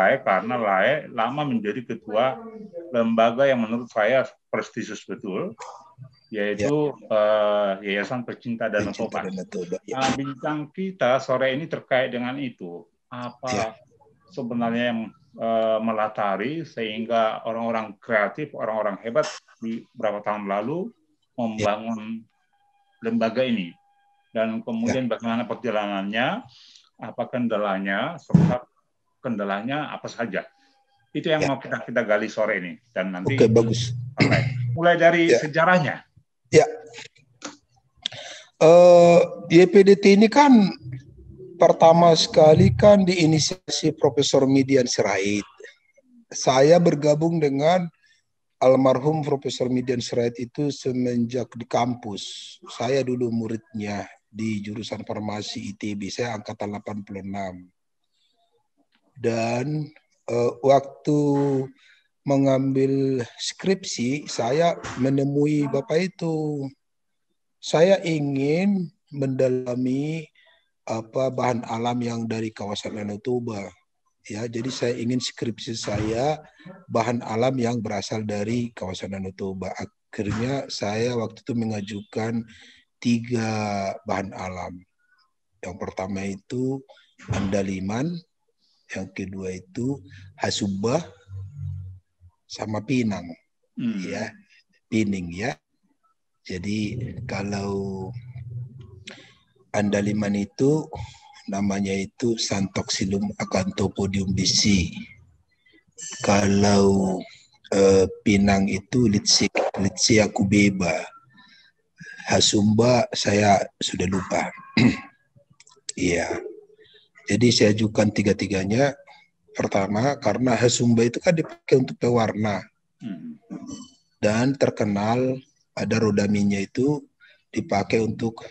LAE karena LAE lama menjadi ketua lembaga yang menurut saya prestisius betul, yaitu Yayasan Pecinta Danau Toba. Bincang kita sore ini terkait dengan itu. Apa sebenarnya yang melatari sehingga orang-orang kreatif, orang-orang hebat di beberapa tahun lalu membangun lembaga ini, dan kemudian bagaimana perjalanannya, apa kendalanya, serta kendalanya apa saja. Itu yang mau kita gali sore ini, dan nanti bagus. Mulai dari sejarahnya. YPDT ini kan pertama sekali kan diinisiasi Profesor Midian Sirait. Saya bergabung dengan almarhum Profesor Midian Sirait itu semenjak di kampus. Saya dulu muridnya di jurusan farmasi ITB, saya angkatan 86. Dan waktu mengambil skripsi, saya menemui Bapak itu. Saya ingin mendalami bahan alam yang dari kawasan Danau Toba. Ya, jadi saya ingin skripsi saya bahan alam yang berasal dari kawasan Danau Toba. Akhirnya saya waktu itu mengajukan 3 bahan alam. Yang pertama itu andaliman, yang kedua itu hasubah, sama pinang, pining ya. Jadi kalau andaliman itu namanya itu Santoxylum Acanthopodium BC. Kalau pinang itu Litsea cubeba. Hasumba saya sudah lupa. Iya. Jadi saya ajukan 3-tiganya. Pertama karena hasumba itu kan dipakai untuk pewarna. Dan terkenal ada rodaminya itu dipakai untuk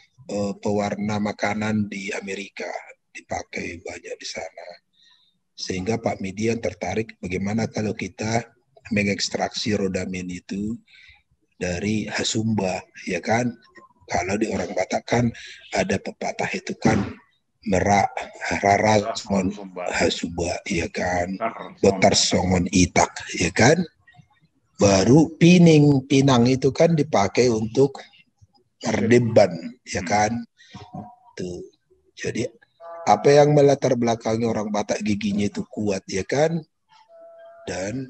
pewarna makanan di Amerika, dipakai banyak di sana. Sehingga Pak Midian tertarik bagaimana kalau kita mengekstraksi rodamin itu dari hasumba, ya kan? Kalau di orang Batak kan ada pepatah itu kan merak rara songon hasumba, ya kan? Botar songon itak, ya kan? Baru pinang itu kan dipakai untuk perdeban, ya kan? Tuh. Jadi apa yang melatar belakangi orang Batak giginya itu kuat, ya kan? Dan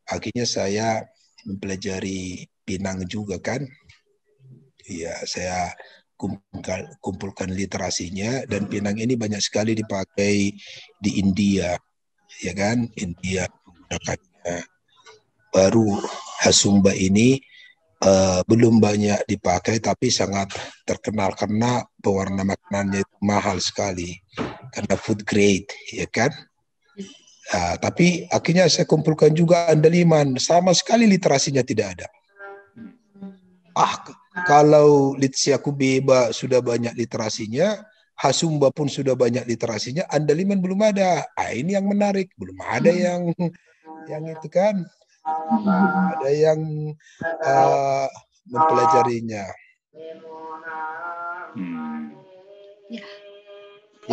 akhirnya saya mempelajari pinang juga kan. Ya, saya kumpulkan literasinya, dan pinang ini banyak sekali dipakai di India, ya kan? India menggunakannya. Baru hasumba ini belum banyak dipakai, tapi sangat terkenal karena pewarna makanannya itu mahal sekali karena food grade, ya kan? Tapi akhirnya saya kumpulkan juga andaliman, sama sekali literasinya tidak ada. Kalau Litsea cubeba sudah banyak literasinya, hasumba pun sudah banyak literasinya, andaliman belum ada. Ini yang menarik, belum ada yang itu kan. Ada yang mempelajarinya.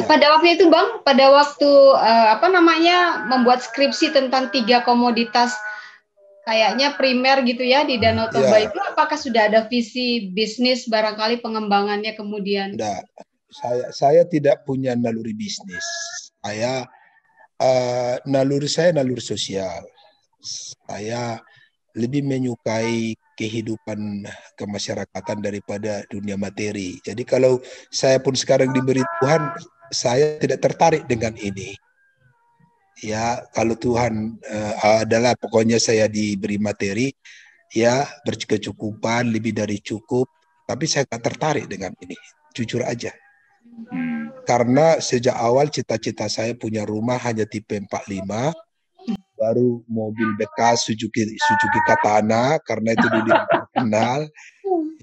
Pada waktu itu Bang, pada waktu membuat skripsi tentang 3 komoditas kayaknya primer gitu ya di Danau Toba itu, apakah sudah ada visi bisnis barangkali pengembangannya kemudian? Enggak, saya tidak punya naluri bisnis. Naluri saya naluri sosial. Saya lebih menyukai kehidupan kemasyarakatan daripada dunia materi. Jadi kalau saya pun sekarang diberi Tuhan, saya tidak tertarik dengan ini. Ya, kalau Tuhan adalah pokoknya saya diberi materi, ya berkecukupan, lebih dari cukup, tapi saya tidak tertarik dengan ini, jujur aja. Karena sejak awal cita-cita saya punya rumah hanya tipe 45, baru mobil bekas Suzuki Katana karena itu dulu terkenal,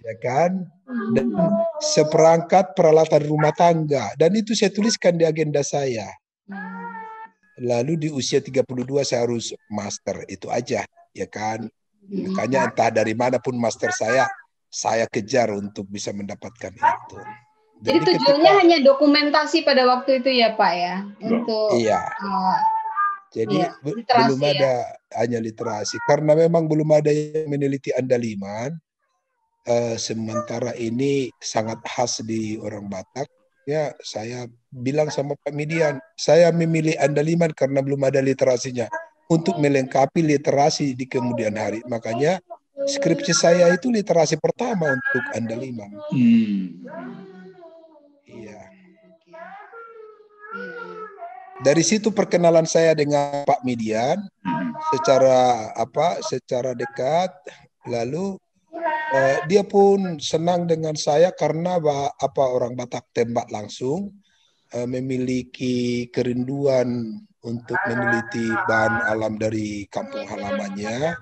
ya kan? Dan seperangkat peralatan rumah tangga, dan itu saya tuliskan di agenda saya. Lalu di usia 32 saya harus master, itu aja, ya kan? Makanya entah dari manapun master saya kejar untuk bisa mendapatkan itu. Jadi tujuannya hanya dokumentasi pada waktu itu ya Pak ya, untuk Jadi Iya, belum literasi ya. ada hanya literasi. Karena memang belum ada yang meneliti andaliman. Sementara ini sangat khas di orang Batak. Ya, saya bilang sama Pak Midian, saya memilih andaliman karena belum ada literasinya. Untuk melengkapi literasi di kemudian hari. Makanya skripsi saya itu literasi pertama untuk andaliman. Iya. Dari situ perkenalan saya dengan Pak Midian secara dekat. Lalu dia pun senang dengan saya karena orang Batak tembak langsung, memiliki kerinduan untuk meneliti bahan alam dari kampung halamannya.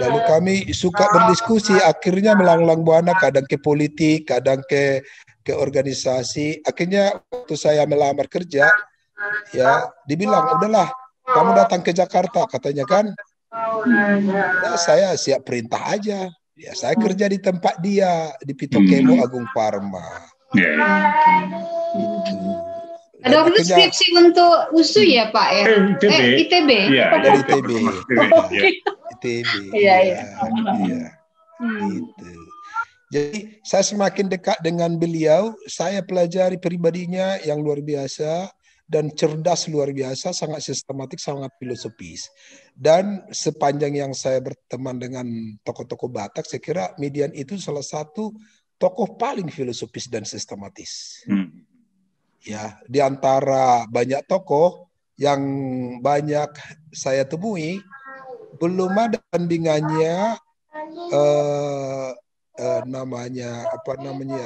Lalu kami suka berdiskusi, akhirnya melanglang buana, kadang ke politik, kadang ke organisasi. Akhirnya waktu saya melamar kerja, ya dibilang, udahlah kamu datang ke Jakarta, katanya kan. Ya, saya siap perintah aja. Ya, saya kerja di tempat dia di Pitokemo Agung Pharma. Gitu. Ada waktu skripsi untuk USU ya Pak ya? ITB. Iya, dari ITB. ITB. Iya. Gitu. Jadi saya semakin dekat dengan beliau, saya pelajari pribadinya yang luar biasa dan cerdas luar biasa, sangat sistematik, sangat filosofis. Dan sepanjang yang saya berteman dengan tokoh-tokoh Batak, saya kira Midian itu salah satu tokoh paling filosofis dan sistematis. Ya, di antara banyak tokoh yang banyak saya temui, belum ada tandingannya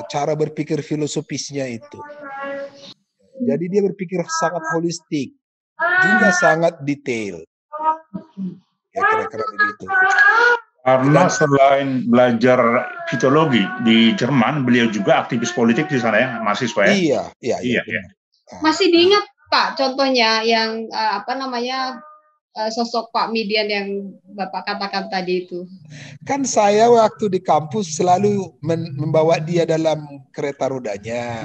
cara berpikir filosofisnya itu. Jadi dia berpikir sangat holistik, juga sangat detail. Ya kira-kira begitu. Karena selain belajar fitologi di Jerman, beliau juga aktivis politik di sana ya, mahasiswa ya? Iya. Masih diingat Pak contohnya yang sosok Pak Midian yang Bapak katakan tadi itu? Kan saya waktu di kampus selalu membawa dia dalam kereta rodanya.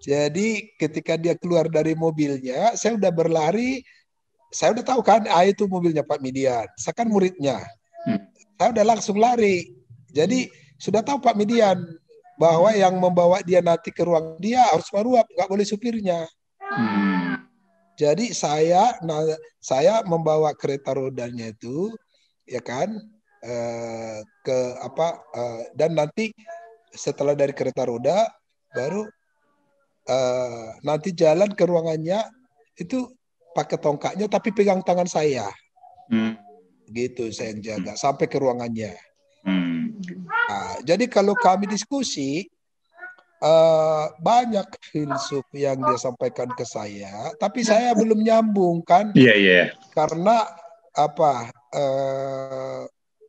Jadi ketika dia keluar dari mobilnya, saya udah berlari, saya udah tahu kan, itu mobilnya Pak Midian. Saya kan muridnya. Saya udah langsung lari. Jadi sudah tahu Pak Midian bahwa yang membawa dia nanti ke ruang dia harus maruap, nggak boleh supirnya. Jadi saya membawa kereta rodanya itu, ya kan, dan nanti setelah dari kereta roda baru nanti jalan ke ruangannya itu pakai tongkatnya tapi pegang tangan saya. Gitu saya yang jaga sampai ke ruangannya. Jadi kalau kami diskusi, banyak filsuf yang dia sampaikan ke saya, tapi saya belum nyambung kan? Karena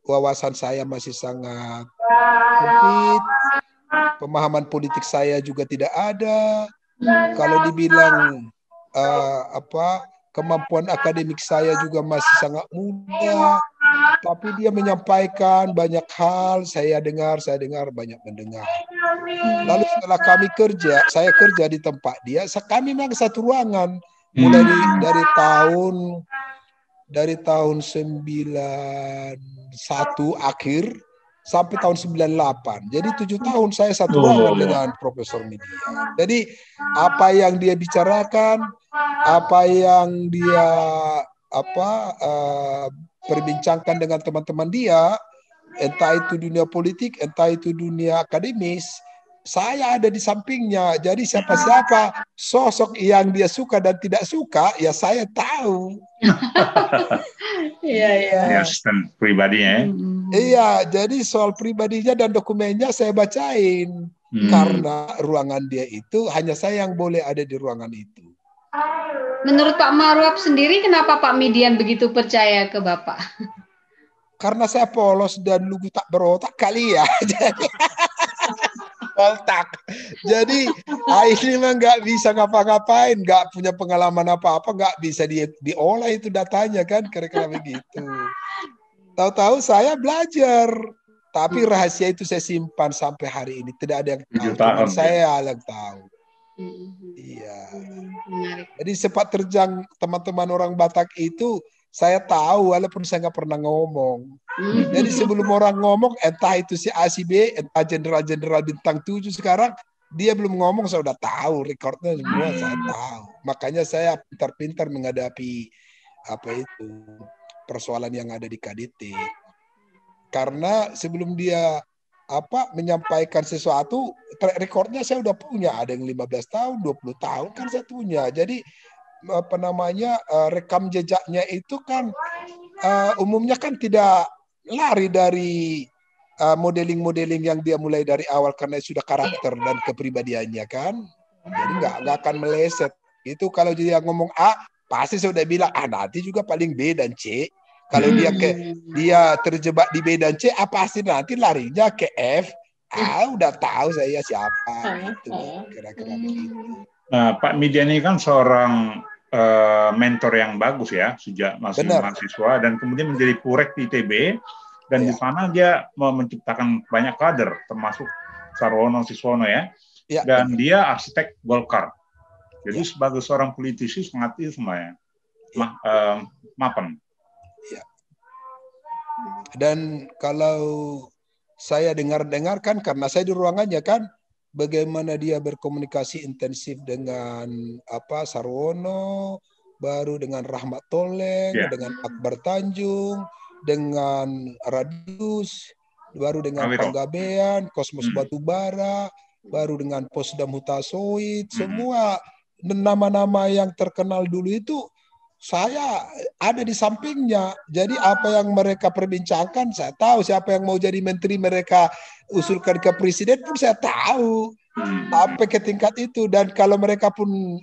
wawasan saya masih sangat sempit, pemahaman politik saya juga tidak ada. Kalau dibilang kemampuan akademik saya juga masih sangat muda, tapi dia menyampaikan banyak hal, saya dengar banyak mendengar. Lalu setelah saya kerja di tempat dia, kami memang satu ruangan, mulai dari tahun 91 akhir sampai tahun 98. Jadi 7 tahun saya satu ruangan dengan Profesor Midian. Jadi apa yang dia bicarakan, apa yang dia perbincangkan dengan teman-teman dia, entah itu dunia politik, entah itu dunia akademis, saya ada di sampingnya. Jadi siapa-siapa sosok yang dia suka dan tidak suka, ya saya tahu. Iya. Asisten pribadinya. Iya, jadi soal pribadinya dan dokumennya saya bacain. Karena ruangan dia itu hanya saya yang boleh ada di ruangan itu. Menurut Pak Maruap sendiri, kenapa Pak Midian begitu percaya ke Bapak? Karena saya polos dan lugu tak berotak kali ya. Otak. Jadi ini mah nggak bisa ngapa-ngapain, nggak punya pengalaman apa-apa, nggak bisa diolah itu datanya kan, kira-kira begitu. Tahu-tahu saya belajar, tapi rahasia itu saya simpan sampai hari ini. Tidak ada yang tahu, cuma saya yang tahu. Iya. Menarik. Jadi sepak terjang teman-teman orang Batak itu saya tahu walaupun saya nggak pernah ngomong. Jadi sebelum orang ngomong, entah itu si A, si B, entah jenderal-jenderal bintang 7 sekarang, dia belum ngomong, saya udah tahu, rekornya semua saya tahu. Makanya saya pintar-pintar menghadapi apa itu persoalan yang ada di KDT. Karena sebelum dia menyampaikan sesuatu, track recordnya saya udah punya. Ada yang 15 tahun, 20 tahun kan saya punya. Jadi rekam jejaknya itu kan umumnya kan tidak lari dari modeling-modeling yang dia mulai dari awal karena sudah karakter dan kepribadiannya kan. Jadi nggak akan meleset. Itu kalau dia ngomong A, pasti saya udah bilang nanti juga paling B dan C. Kalau dia terjebak di B dan C, pasti nanti larinya ke F. Udah tahu saya siapa itu kira-kira begitu. Nah, Pak Midian ini kan seorang mentor yang bagus ya sejak masih mahasiswa dan kemudian menjadi purek di ITB dan di sana dia menciptakan banyak kader termasuk Sarwono Siswono ya. Dan dia arsitek Golkar. Jadi sebagai seorang politisi sangat itu semuanya. Mapan. Ya. Dan kalau saya dengar-dengar kan karena saya di ruangannya kan bagaimana dia berkomunikasi intensif dengan Sarwono, baru dengan Rahmat Toleng, dengan Akbar Tanjung, dengan Radius, baru dengan Panggabean, Kosmos Batubara, baru dengan Posdam Hutasoid, semua nama-nama yang terkenal dulu itu saya ada di sampingnya. Jadi apa yang mereka perbincangkan saya tahu, siapa yang mau jadi menteri mereka usulkan ke presiden pun saya tahu sampai ke tingkat itu. Dan kalau mereka pun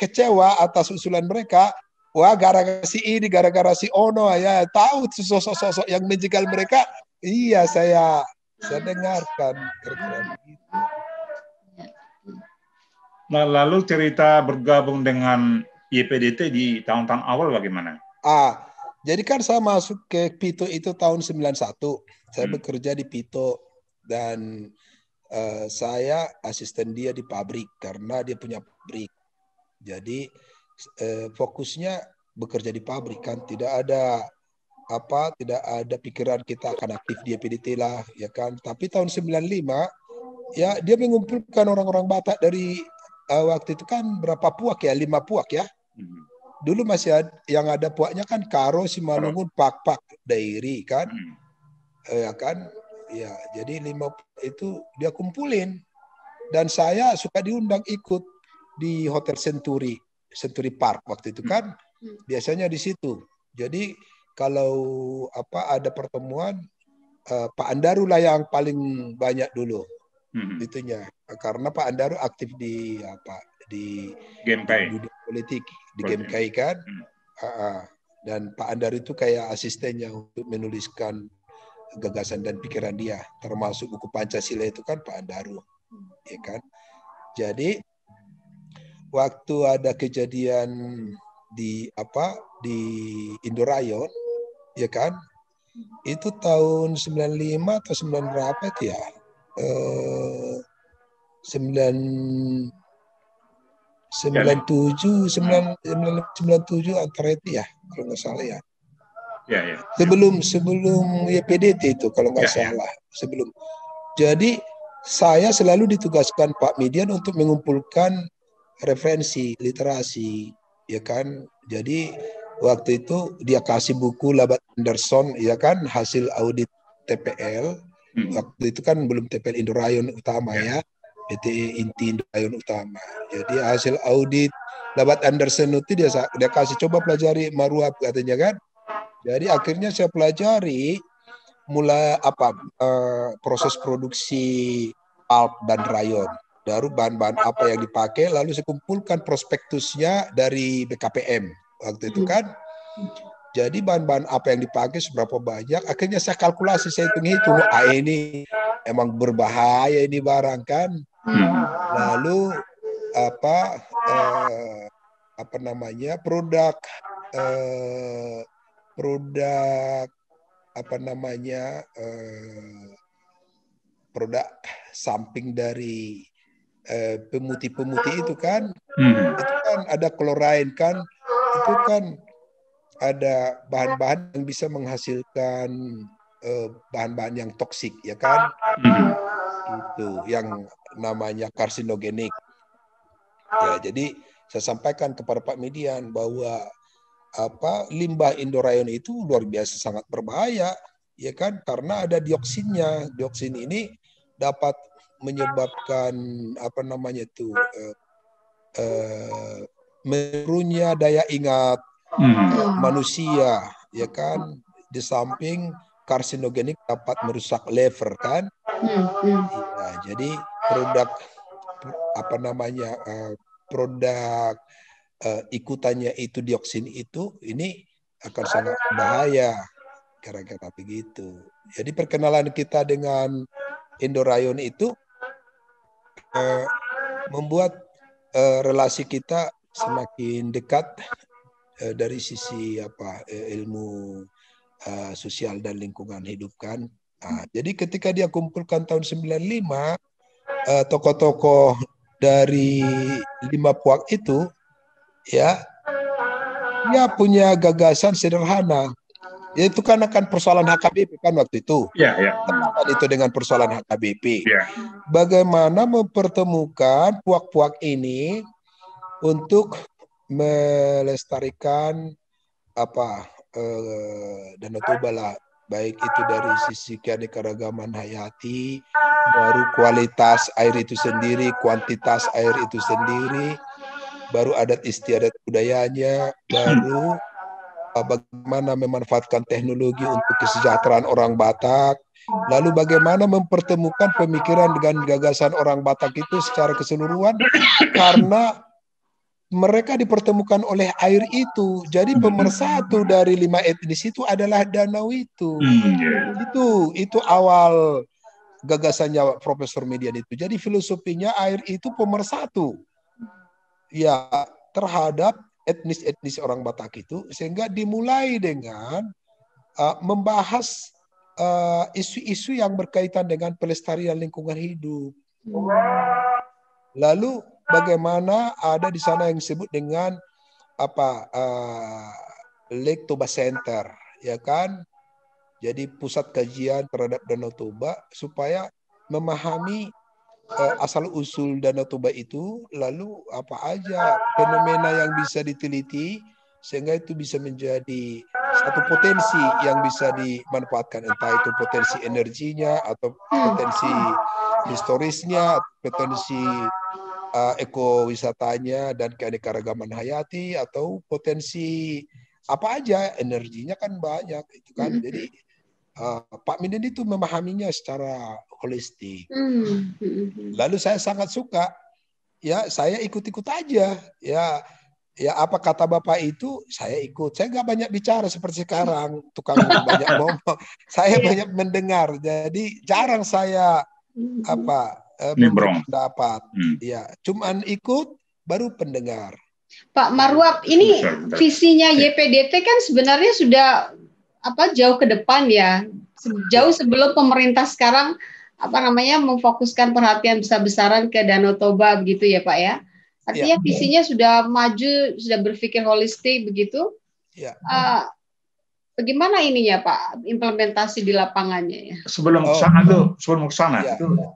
kecewa atas usulan mereka, wah gara-gara si ini, gara-gara si Ono, ya tahu sosok-sosok yang menjegal mereka. Iya, saya dengarkan kira-kira begitu. Nah, lalu cerita bergabung dengan YPDT di tahun-tahun awal bagaimana? Jadi kan saya masuk ke Pito itu tahun 91. Saya bekerja di Pito dan saya asisten dia di pabrik karena dia punya pabrik. Jadi fokusnya bekerja di pabrik kan, tidak ada pikiran kita akan aktif di YPDT lah ya kan. Tapi tahun 95 ya dia mengumpulkan orang-orang Batak dari waktu itu kan berapa puak ya, 5 puak ya. Dulu masih yang ada puaknya kan Karo, Simalungun, Pak Dairi kan. Ya kan? Ya, jadi 5 itu dia kumpulin. Dan saya suka diundang ikut di Hotel Century Park waktu itu kan. Biasanya di situ. Jadi kalau ada pertemuan Pak Andaru lah yang paling banyak dulu. Itunya. Karena Pak Andaru aktif di dunia politik di GMKI kan. Dan Pak Andaru itu kayak asistennya untuk menuliskan gagasan dan pikiran dia, termasuk buku Pancasila itu kan Pak Andaru, ya kan. Jadi waktu ada kejadian di Indorayon, ya kan, itu tahun 95 atau 9 berapa itu ya, 97 antara itu ya, kalau nggak salah ya. Sebelum YPDT itu kalau nggak salah, sebelum. Jadi saya selalu ditugaskan Pak Midian untuk mengumpulkan referensi literasi, ya kan. Jadi waktu itu dia kasih buku Labat Anderson, ya kan, hasil audit TPL. Waktu itu kan belum TPL Indorayon Utama ya, PT Inti Indorayon Utama. Jadi hasil audit Labat Anderson itu dia kasih coba pelajari Maruap katanya kan. Jadi akhirnya saya pelajari mulai proses produksi pulp dan rayon, baru bahan-bahan apa yang dipakai, lalu saya kumpulkan prospektusnya dari BKPM waktu itu kan. Jadi bahan-bahan apa yang dipakai seberapa banyak, akhirnya saya kalkulasi, saya hitung-hitung, ini emang berbahaya ini barang kan. Lalu produk produk samping dari pemutih-pemutih itu kan, itu kan ada klorin kan, itu kan ada bahan-bahan yang bisa menghasilkan bahan-bahan yang toksik, ya kan? Itu yang namanya karsinogenik. Ya, jadi saya sampaikan kepada Pak Median bahwa limbah Indorayon itu luar biasa sangat berbahaya, ya kan? Karena ada dioksinnya. Dioksin ini dapat menyebabkan menurunnya daya ingat manusia, ya kan? Di samping karsinogenik dapat merusak liver kan? Ya, jadi produk produk ikutannya itu dioksin itu ini akan sangat bahaya gara-gara begitu. Jadi perkenalan kita dengan Indorayon itu membuat relasi kita semakin dekat dari sisi ilmu sosial dan lingkungan hidup kan. Jadi ketika dia kumpulkan tahun 95 tokoh-tokoh dari 5 puak itu, ya, dia punya gagasan sederhana. Itu kan akan persoalan HKBP kan waktu itu. Terkait itu dengan persoalan HKBP. Bagaimana mempertemukan puak-puak ini untuk melestarikan Danau Toba lah, baik itu dari sisi keanekaragaman hayati, baru kualitas air itu sendiri, kuantitas air itu sendiri, baru adat istiadat budayanya, baru bagaimana memanfaatkan teknologi untuk kesejahteraan orang Batak, lalu bagaimana mempertemukan pemikiran dengan gagasan orang Batak itu secara keseluruhan, karena mereka dipertemukan oleh air itu. Jadi pemersatu dari 5 etnis itu adalah danau itu. Itu awal gagasannya Profesor Median itu. Jadi filosofinya air itu pemersatu, ya, terhadap etnis-etnis orang Batak itu, sehingga dimulai dengan membahas isu-isu yang berkaitan dengan pelestarian lingkungan hidup. Lalu bagaimana ada di sana yang disebut dengan Lake Toba Center, ya kan? Jadi pusat kajian terhadap Danau Toba supaya memahami asal usul Danau Toba itu, lalu apa aja fenomena yang bisa diteliti sehingga itu bisa menjadi satu potensi yang bisa dimanfaatkan, entah itu potensi energinya atau potensi historisnya, potensi ekowisatanya dan keanekaragaman hayati, atau potensi apa aja, energinya kan banyak itu kan. Jadi Pak Median itu memahaminya secara holistik. Lalu saya sangat suka, ya, saya ikut-ikut aja, ya apa kata Bapak itu saya ikut. Saya nggak banyak bicara seperti sekarang, tukang banyak ngomong. Saya banyak mendengar. Jadi jarang saya memberi pendapat. Ya, cuman ikut baru pendengar. Pak Marwap, ini visinya YPDT kan sebenarnya sudah jauh ke depan ya. Jauh sebelum pemerintah sekarang memfokuskan perhatian besar-besaran ke Danau Toba begitu ya Pak ya. Artinya visinya sudah maju, sudah berpikir holistik begitu. Bagaimana ininya Pak, implementasi di lapangannya ya? Sebelum ke sana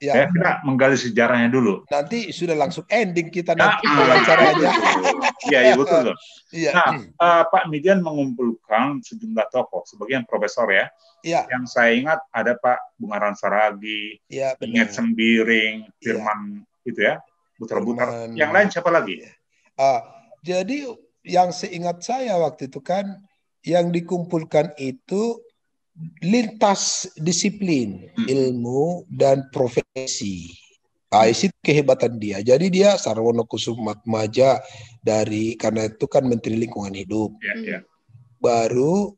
kita menggali sejarahnya dulu. Nanti sudah langsung ending kita nanti wawancaranya. Iya, betul. Nah, Pak Median mengumpulkan sejumlah tokoh, sebagian profesor ya. Yang saya ingat ada Pak Bungaran Saragi, Inget Sembiring, Firman itu ya, Butar-Butar. Yang lain siapa lagi? Jadi yang seingat saya waktu itu kan, yang dikumpulkan itu lintas disiplin, ilmu dan profesi. Itu kehebatan dia. Jadi dia Sarwono Kusumatmaja karena itu kan Menteri Lingkungan Hidup. Baru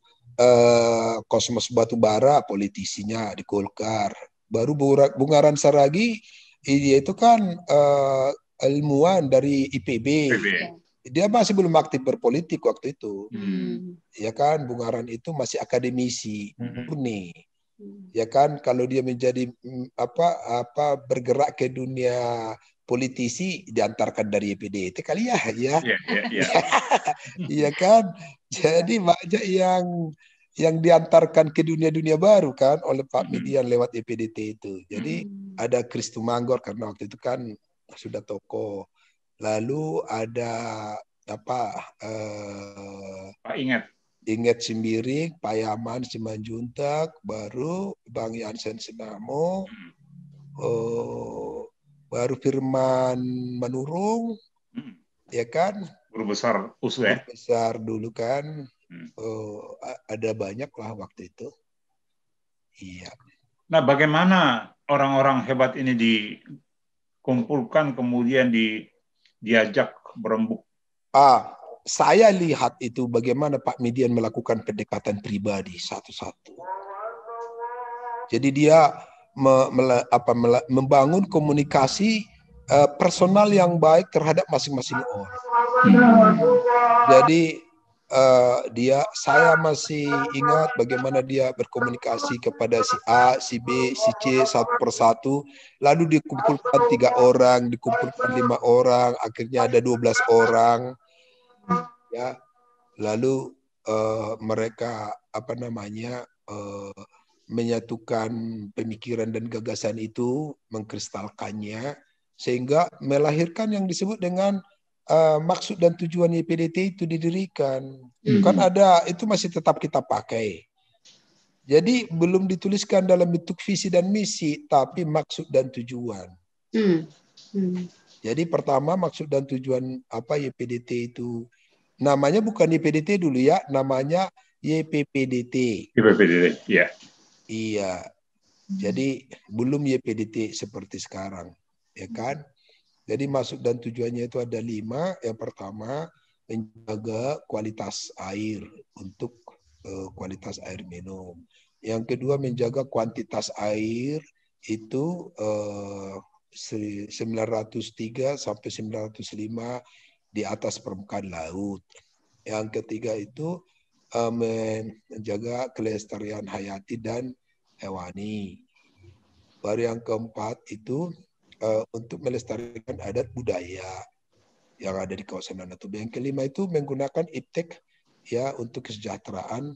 Kosmos Batubara politisinya di Golkar. Baru Bungaran Saragi dia itu kan ilmuwan dari IPB. Dia masih belum aktif berpolitik waktu itu. Ya kan, Bungaran itu masih akademisi murni. Ya kan, kalau dia menjadi bergerak ke dunia politisi diantarkan dari YPDT kali ya. Iya. Iya kan? Jadi banyak yang diantarkan ke dunia-dunia baru kan oleh Pak Midian lewat YPDT itu. Jadi ada Chris Tumanggor karena waktu itu kan sudah tokoh. Lalu ada Pak Inget Simbiring, Pak Yaman Simanjuntak, baru Bang Yansen Senamo, baru Firman Manurung, ya kan? Guru besar USU ya? Guru besar dulu kan. Ada banyak lah waktu itu. Iya. Nah, bagaimana orang-orang hebat ini dikumpulkan kemudian diajak berembuk? Saya lihat itu bagaimana Pak Midian melakukan pendekatan pribadi satu-satu. Jadi dia membangun komunikasi personal yang baik terhadap masing-masing orang. Jadi saya masih ingat bagaimana dia berkomunikasi kepada si A, si B, si C satu persatu. Lalu dikumpulkan 3 orang, dikumpulkan 5 orang, akhirnya ada 12 orang. Ya, lalu mereka menyatukan pemikiran dan gagasan itu, mengkristalkannya sehingga melahirkan yang disebut dengan maksud dan tujuan YPDT itu didirikan. Kan ada, itu masih tetap kita pakai. Jadi belum dituliskan dalam bentuk visi dan misi, tapi maksud dan tujuan. Jadi pertama maksud dan tujuan YPDT itu. Namanya bukan YPDT dulu ya, namanya YPPDT. YPPDT, ya. Iya. Jadi belum YPDT seperti sekarang, ya kan? Jadi maksud dan tujuannya itu ada 5. Yang pertama, menjaga kualitas air untuk kualitas air minum. Yang kedua, menjaga kuantitas air itu 903 sampai 905 di atas permukaan laut. Yang ketiga itu menjaga kelestarian hayati dan hewani. Baru yang keempat itu untuk melestarikan adat budaya yang ada di kawasan Danau Toba. Yang kelima itu menggunakan iptek ya untuk kesejahteraan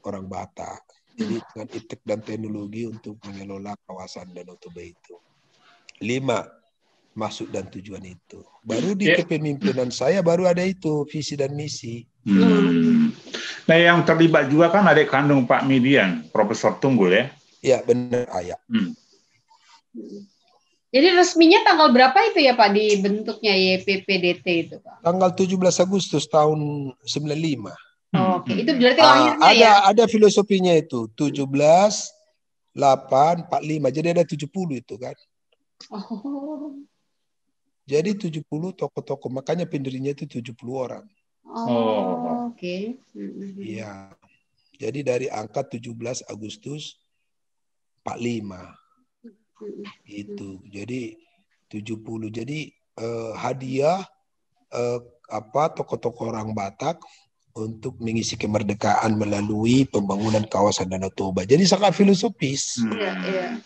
orang Batak. Jadi dengan iptek dan teknologi untuk mengelola kawasan Danau Toba itu. 5 maksud dan tujuan itu. Baru di kepemimpinan saya baru ada itu visi dan misi. Nah, yang terlibat juga kan adik kandung Pak Midian, Profesor Tunggul ya? Ya benar, ayah. Jadi resminya tanggal berapa itu ya Pak dibentuknya YPPDT itu Pak? Tanggal 17 Agustus tahun 95. Oke, itu berarti lahirnya ya? Ada filosofinya itu 17, 8, 45. Jadi ada 70 itu kan. Oh. Jadi 70 tokoh-tokoh, makanya pendirinya itu 70 orang. Oke. Iya. Jadi dari angka 17 Agustus 45. Itu. Jadi 70. Jadi hadiah tokoh-tokoh orang Batak untuk mengisi kemerdekaan melalui pembangunan kawasan Danau Toba. Jadi sangat filosofis. Iya.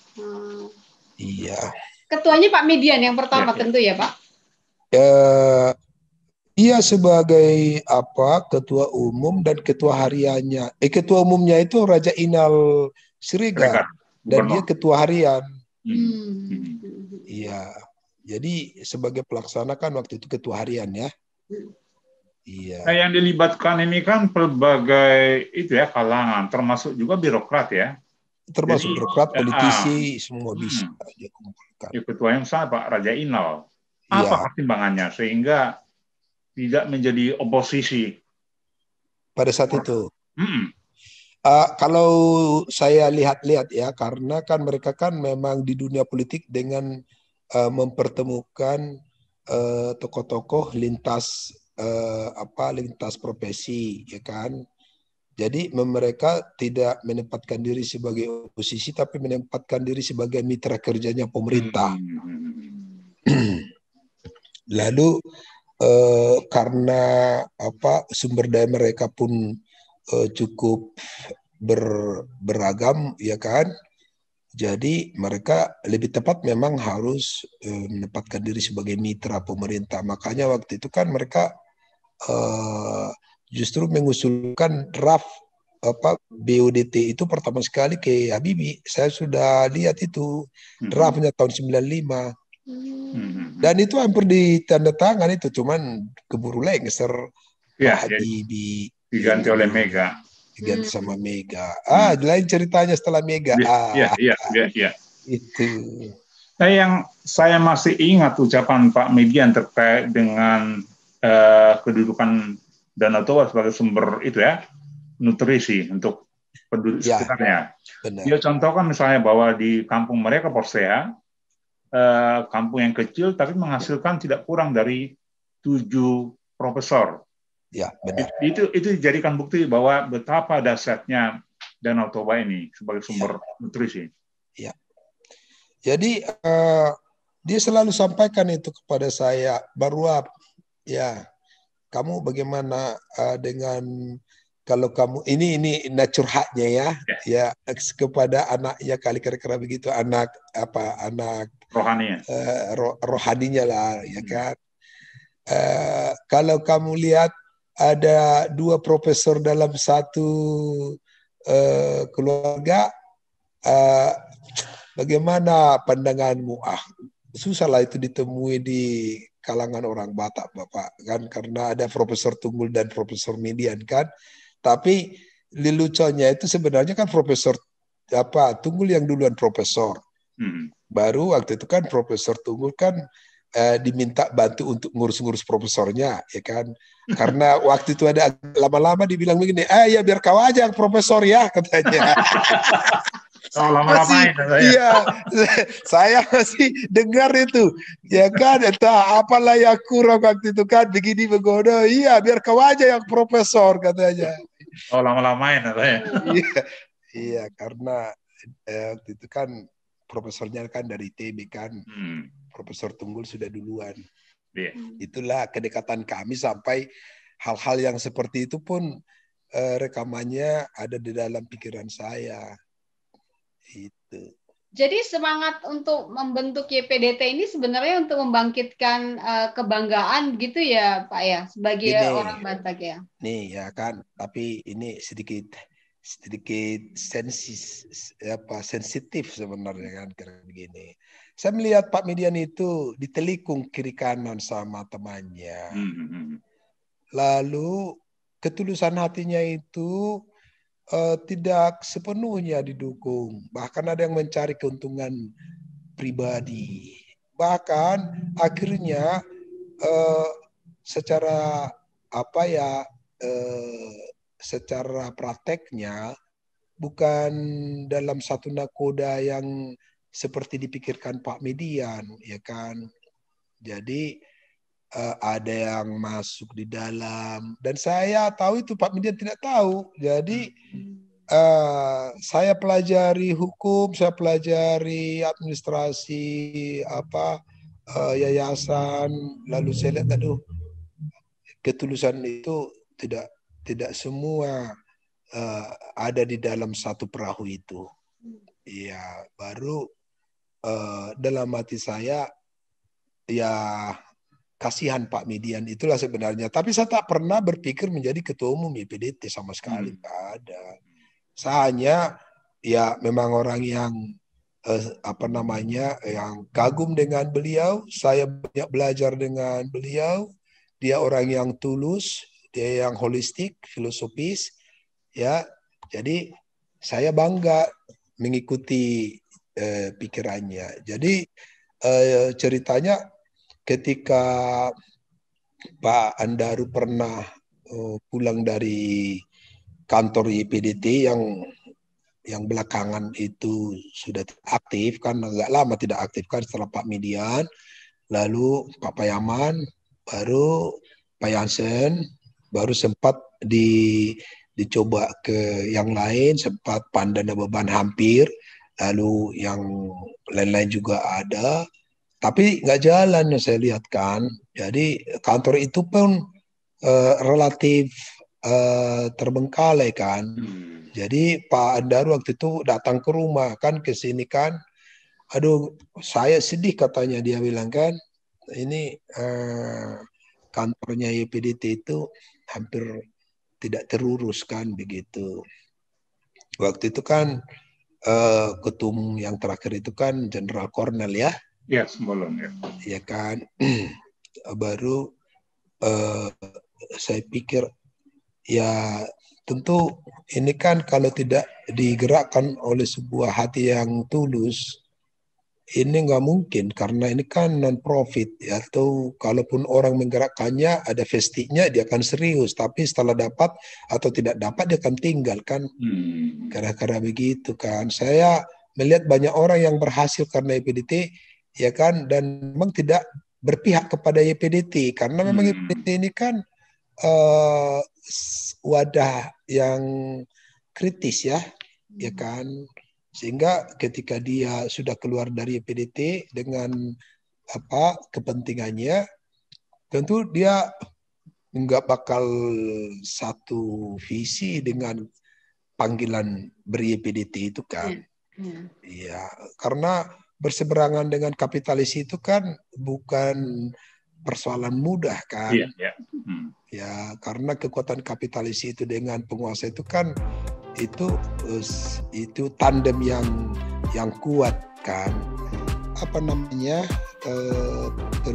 Iya. Ketuanya Pak Midian yang pertama tentu ya Pak? Dia sebagai ketua umum dan ketua hariannya. Ketua umumnya itu Raja Inal Siregar dan dia ketua harian. Iya. Jadi sebagai pelaksana kan waktu itu ketua harian ya. Iya. Nah, yang dilibatkan ini kan berbagai kalangan, termasuk juga birokrat ya. Termasuk birokrat, politisi, semua bisa dia kumpulkan. Ya, ketua yang sama Pak Raja Inal. Apa pertimbangannya sehingga tidak menjadi oposisi pada saat itu? Kalau saya lihat-lihat ya, karena kan mereka kan memang di dunia politik dengan mempertemukan tokoh-tokoh lintas profesi, ya kan. Jadi mereka tidak menempatkan diri sebagai oposisi, tapi menempatkan diri sebagai mitra kerjanya pemerintah. Lalu karena sumber daya mereka pun cukup beragam, ya kan. Jadi mereka lebih tepat memang harus menempatkan diri sebagai mitra pemerintah. Makanya waktu itu kan mereka justru mengusulkan draft BODT itu pertama sekali ke Habibie. Saya sudah lihat itu draftnya tahun 95. Dan itu hampir ditandatangan itu, cuman keburu lengser Pak Habibie. Diganti oleh Mega. Diganti sama Mega. Lain ceritanya setelah Mega. Iya. Itu. Nah, yang saya masih ingat ucapan Pak Median terkait dengan kedudukan Danau Toba sebagai sumber itu ya, nutrisi untuk penduduk sekitarnya. Benar. Dia contohkan misalnya bahwa di kampung mereka Porsea, kampung yang kecil tapi menghasilkan tidak kurang dari 7 profesor. Ya, benar. Itu dijadikan bukti bahwa betapa dahsyatnya Danau Toba ini sebagai sumber nutrisi. Ya. Jadi dia selalu sampaikan itu kepada saya, Baruap, ya, kamu bagaimana dengan kalau kamu ini curhatnya ya kepada anaknya, kali kira-kira begitu, anak rohaninya, rohaninya lah, ya kan. Kalau kamu lihat ada 2 profesor dalam satu keluarga, bagaimana pandanganmu? Susahlah itu ditemui di kalangan orang Batak, Bapak, kan, karena ada Profesor Tunggul dan Profesor Median, kan. Tapi leluconnya itu sebenarnya kan Profesor Tunggul yang duluan profesor. Baru waktu itu kan Profesor Tunggul kan diminta bantu untuk ngurus-ngurus profesornya, ya kan. Karena waktu itu ada lama-lama dibilang begini, ya biar kau aja yang profesor ya, katanya. Iya, saya masih dengar itu, ya kan, entah apalah yang kurang waktu itu kan, begini begono, iya biar kau aja yang profesor, katanya. Lama-lamain katanya. Iya, karena waktu itu kan profesornya kan dari ITB kan, Profesor Tunggul sudah duluan. Itulah kedekatan kami sampai hal-hal yang seperti itu pun rekamannya ada di dalam pikiran saya. Itu. Jadi semangat untuk membentuk YPDT ini sebenarnya untuk membangkitkan kebanggaan gitu ya, Pak ya, sebagai orang Batak ya. Nih ya kan, tapi ini sedikit sensitif sebenarnya kan, karena begini. Saya melihat Pak Median itu ditelikung kiri kanan sama temannya. Lalu ketulusan hatinya itu tidak sepenuhnya didukung. Bahkan ada yang mencari keuntungan pribadi. Bahkan akhirnya secara secara prakteknya bukan dalam satu nakoda yang seperti dipikirkan Pak Median, ya kan. Jadi ada yang masuk di dalam, dan saya tahu itu Pak Median tidak tahu. Jadi saya pelajari hukum, saya pelajari administrasi yayasan, lalu saya lihat ketulusan itu tidak semua ada di dalam satu perahu itu. Ya, baru dalam hati saya ya kasihan Pak Median itulah sebenarnya. Tapi saya tak pernah berpikir menjadi ketua umum YPDT sama sekali, nggak ada. Saya hanya ya memang orang yang yang kagum dengan beliau. Saya banyak belajar dengan beliau. Dia orang yang tulus, dia yang holistik, filosofis, ya. Jadi saya bangga mengikuti pikirannya. Jadi ceritanya ketika Pak Andaru pernah pulang dari kantor YPDT yang belakangan itu sudah aktif, kan agak lama tidak aktif kan setelah Pak Median, lalu Pak Payaman, baru Pak Jansen, baru sempat dicoba ke yang lain, sempat Pandana Beban hampir, lalu yang lain-lain juga ada. Tapi nggak jalan yang saya lihat kan. Jadi kantor itu pun relatif terbengkalai kan. Jadi Pak Andaru waktu itu datang ke rumah kan, ke sini kan. Aduh, saya sedih katanya, dia bilang kan. Ini kantornya YPDT itu hampir tidak terurus kan begitu. Waktu itu kan ketua umum yang terakhir itu kan Jenderal Kornel ya. Ya, Simbolon ya. Ya kan. Baru saya pikir ya tentu ini kan kalau tidak digerakkan oleh sebuah hati yang tulus, ini nggak mungkin karena ini kan non-profit ya, atau kalaupun orang menggerakkannya ada vestiknya dia akan serius, tapi setelah dapat atau tidak dapat dia akan tinggal kan. Karena begitu kan. Saya melihat banyak orang yang berhasil karena YPDT ya kan, dan memang tidak berpihak kepada YPDT karena memang YPDT ini kan wadah yang kritis ya kan. Sehingga ketika dia sudah keluar dari YPDT dengan kepentingannya, tentu dia nggak bakal satu visi dengan panggilan ber-YPDT itu kan. Iya, karena berseberangan dengan kapitalis itu kan bukan persoalan mudah kan. Ya, karena kekuatan kapitalis itu dengan penguasa itu kan itu tandem yang kuat kan.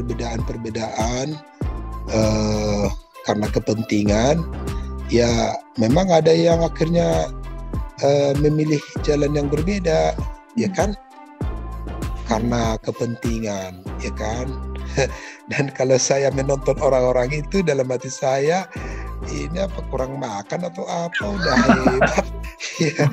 Perbedaan karena kepentingan ya memang ada yang akhirnya memilih jalan yang berbeda ya kan, karena kepentingan ya kan. Dan kalau saya menonton orang-orang itu, dalam hati saya ini apa kurang makan atau apa, udah hebat ya.